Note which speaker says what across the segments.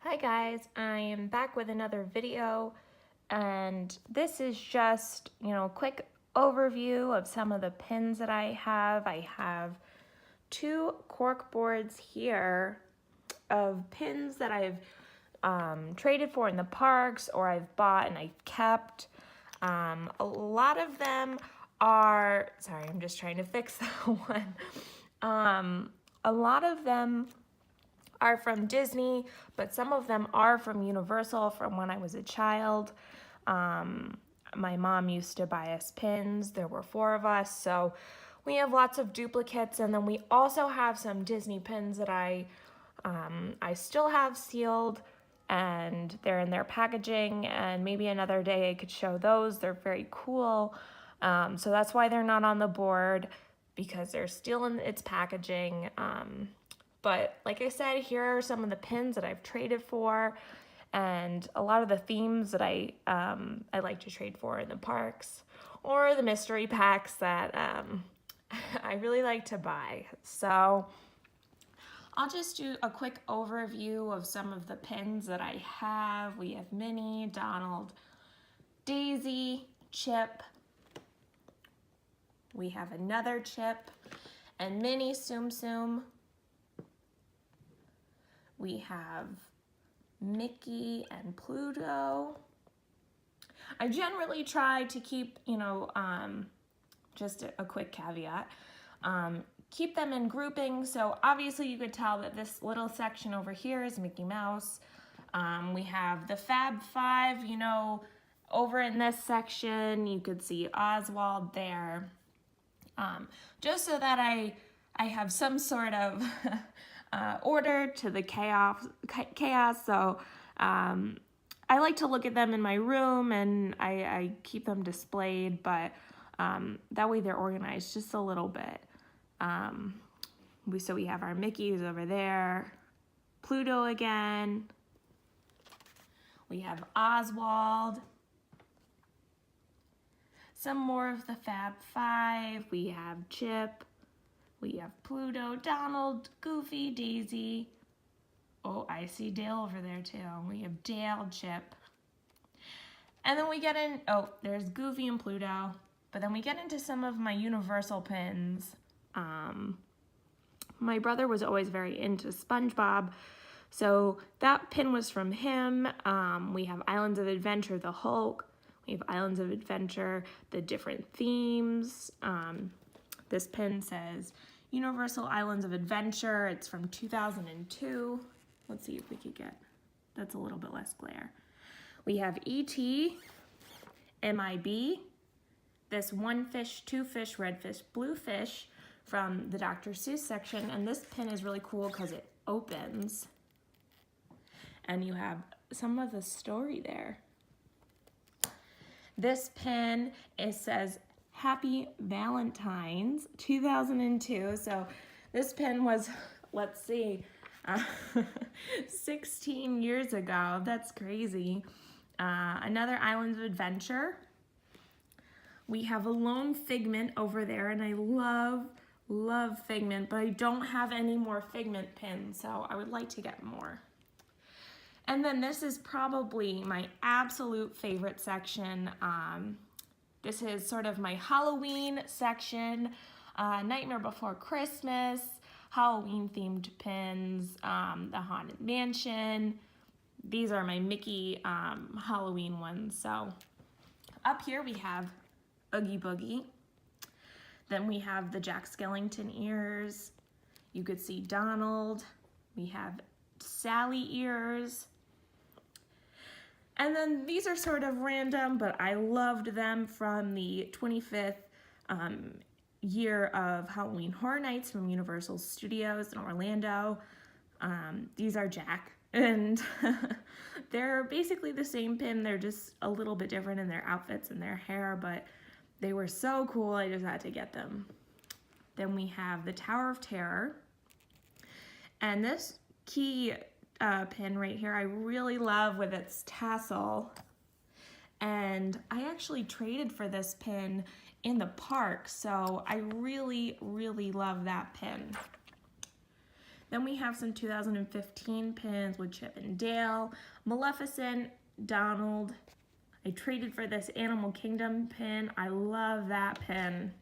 Speaker 1: Hi guys, I am back with another video, and this is just, a quick overview of some of the pins that I have. I have two cork boards here of pins that I've traded for in the parks or I've bought and I've kept. A lot of them are, sorry, I'm just trying to fix that one. A lot of them are from Disney, but some of them are from Universal from when I was a child. My mom used to buy us pins. There were 4 of us, so we have lots of duplicates, and then we also have some Disney pins that I still have sealed, and they're in their packaging, and maybe another day I could show those. They're very cool, so that's why they're not on the board, because they're still in its packaging. But like I said, here are some of the pins that I've traded for, and a lot of the themes that I like to trade for in the parks, or the mystery packs that I really like to buy. So I'll just do a quick overview of some of the pins that I have. We have Minnie, Donald, Daisy, Chip. We have another Chip, and Minnie, Tsum Tsum. We have Mickey and Pluto. I generally try to keep, just a quick caveat, keep them in groupings. So obviously you could tell that this little section over here is Mickey Mouse. We have the Fab Five, over in this section. You could see Oswald there. Just so that I have some sort of order to the chaos. So I like to look at them in my room, and I keep them displayed, but that way they're organized just a little bit. So we have our Mickeys over there, Pluto again. We have Oswald. Some more of the Fab Five. We have Chip. We have Pluto, Donald, Goofy, Daisy. Oh, I see Dale over there too. We have Dale, Chip. And then we get in, there's Goofy and Pluto. But then we get into some of my Universal pins. My brother was always very into SpongeBob, so that pin was from him. We have Islands of Adventure, the Hulk. We have Islands of Adventure, the different themes. This pin says Universal Islands of Adventure. It's from 2002. Let's see if we could get, that's a little bit less glare. We have E.T., MIB, this 1 fish, 2 fish, red fish, blue fish from the Dr. Seuss section. And this pin is really cool because it opens. And you have some of the story there. This pin, it says Happy Valentine's 2002. So this pin was, let's see, 16 years ago. That's crazy. Another Islands of Adventure. We have a lone Figment over there, and I love Figment, but I don't have any more Figment pins, so I would like to get more. And then this is probably my absolute favorite section. This is sort of my Halloween section, Nightmare Before Christmas, Halloween themed pins, the Haunted Mansion. These are my Mickey Halloween ones. So up here we have Oogie Boogie. Then we have the Jack Skellington ears. You could see Donald. We have Sally ears. And then these are sort of random, but I loved them from the 25th year of Halloween Horror Nights from Universal Studios in Orlando. These are Jack, and they're basically the same pin. They're just a little bit different in their outfits and their hair, but they were so cool, I just had to get them. Then we have the Tower of Terror. And this key pin right here I really love with its tassel, and I actually traded for this pin in the park, so I really love that pin. Then we have some 2015 pins with Chip and Dale, Maleficent, Donald. I traded for this Animal Kingdom pin. I love that pin.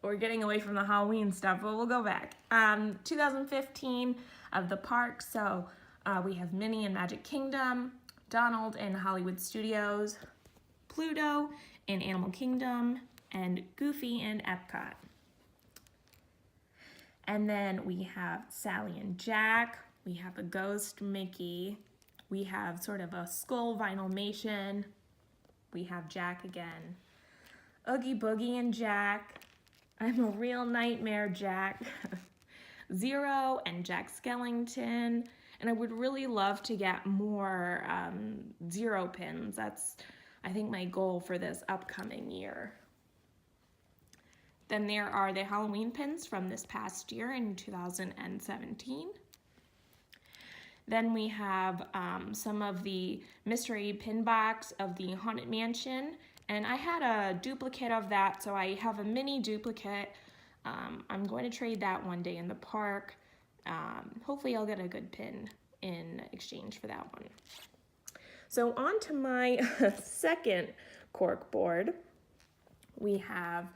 Speaker 1: We're getting away from the Halloween stuff, but we'll go back. 2015 of the park, so we have Minnie in Magic Kingdom, Donald in Hollywood Studios, Pluto in Animal Kingdom, and Goofy in Epcot. And then we have Sally and Jack, we have a Ghost Mickey, we have sort of a skull vinylmation, we have Jack again, Oogie Boogie and Jack, I'm a Real Nightmare Jack, Zero and Jack Skellington, and I would really love to get more Zero pins. That's, I think, my goal for this upcoming year. Then there are the Halloween pins from this past year in 2017. Then we have some of the mystery pin box of the Haunted Mansion, and I had a duplicate of that, so I have a mini duplicate. I'm going to trade that one day in the park. Hopefully I'll get a good pin in exchange for that one. So on to my second cork board. We have,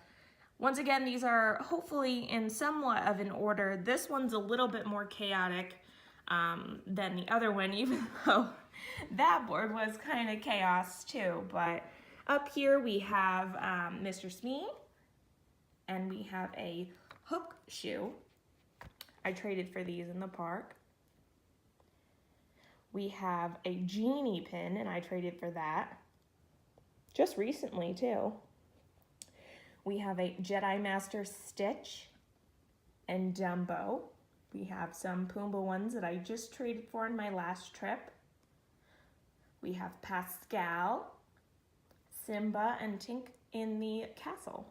Speaker 1: once again, these are hopefully in somewhat of an order. This one's a little bit more chaotic than the other one, even though that board was kind of chaos too. But up here we have Mr. Smee, and we have a Hook shoe. I traded for these in the park. We have a Genie pin, and I traded for that just recently too. We have a Jedi Master Stitch and Dumbo. We have some Pumbaa ones that I just traded for in my last trip. We have Pascal, Simba, and Tink in the castle.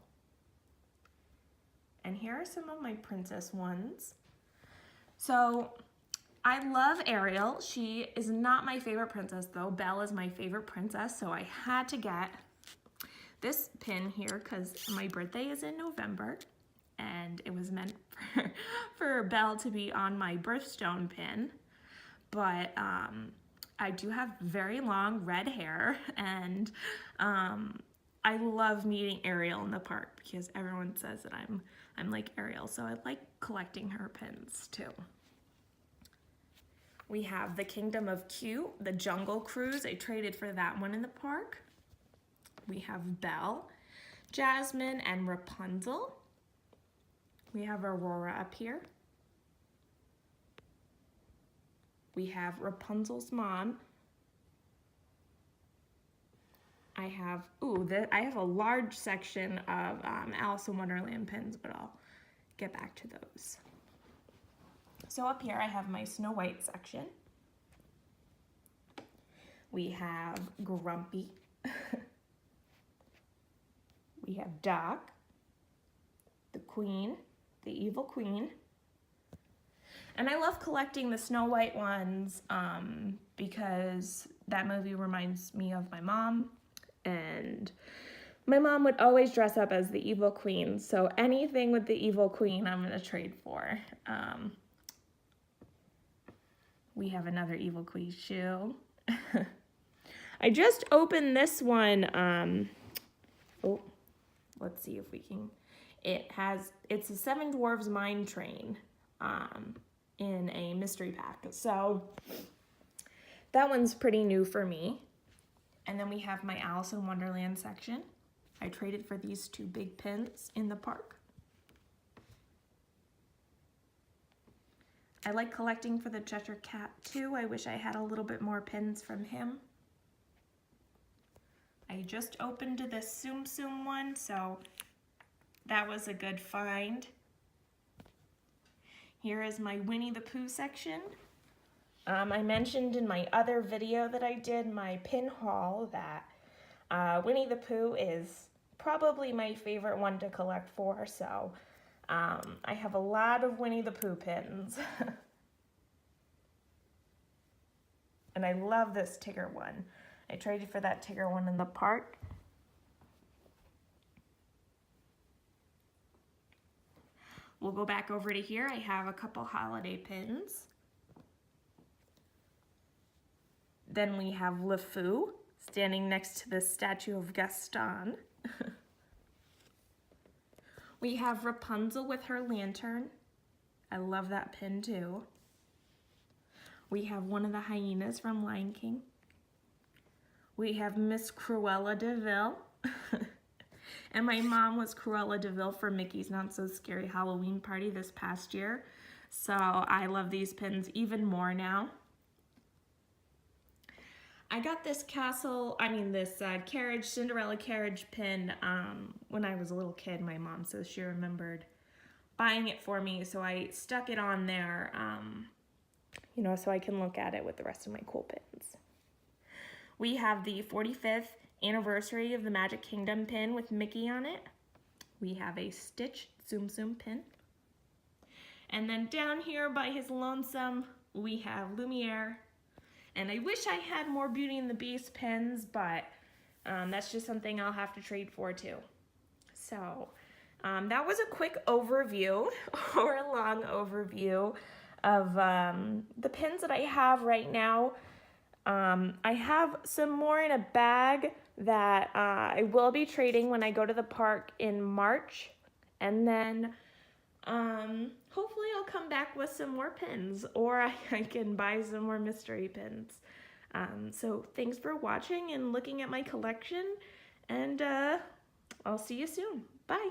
Speaker 1: And here are some of my princess ones. So I love Ariel. She is not my favorite princess though. Belle is my favorite princess, so I had to get this pin here because my birthday is in November and it was meant for Belle to be on my birthstone pin. But I do have very long red hair, and I love meeting Ariel in the park because everyone says that I'm like Ariel, so I like collecting her pins too. We have the Kingdom of Cute, the Jungle Cruise. I traded for that one in the park. We have Belle, Jasmine, and Rapunzel. We have Aurora up here. We have Rapunzel's mom. I have a large section of Alice in Wonderland pins, but I'll get back to those. So up here I have my Snow White section. We have Grumpy. We have Doc, the Queen, the Evil Queen. And I love collecting the Snow White ones because that movie reminds me of my mom. And my mom would always dress up as the Evil Queen. So anything with the Evil Queen, I'm going to trade for. We have another Evil Queen shoe. I just opened this one. Let's see if we can. It's a Seven Dwarfs Mine Train in a mystery pack. So that one's pretty new for me. And then we have my Alice in Wonderland section. I traded for these two big pins in the park. I like collecting for the Cheshire Cat too. I wish I had a little bit more pins from him. I just opened this Tsum Tsum one, so that was a good find. Here is my Winnie the Pooh section. I mentioned in my other video that I did, my pin haul, that Winnie the Pooh is probably my favorite one to collect for, so I have a lot of Winnie the Pooh pins. And I love this Tigger one. I traded for that Tigger one in the park. We'll go back over to here. I have a couple holiday pins. Then we have LeFou standing next to the statue of Gaston. We have Rapunzel with her lantern. I love that pin too. We have one of the hyenas from Lion King. We have Miss Cruella de Vil. And my mom was Cruella de Vil for Mickey's Not So Scary Halloween party this past year. So I love these pins even more now. I got this carriage, Cinderella carriage pin when I was a little kid. My mom says she remembered buying it for me, so I stuck it on there, you know, so I can look at it with the rest of my cool pins. We have the 45th anniversary of the Magic Kingdom pin with Mickey on it. We have a Stitch Tsum Tsum pin. And then down here by his lonesome, we have Lumiere. And I wish I had more Beauty and the Beast pins, but that's just something I'll have to trade for too. So that was a quick overview, or a long overview of the pins that I have right now. I have some more in a bag that I will be trading when I go to the park in March. And then hopefully I'll come back with some more pins, or I can buy some more mystery pins. So thanks for watching and looking at my collection, and I'll see you soon. Bye.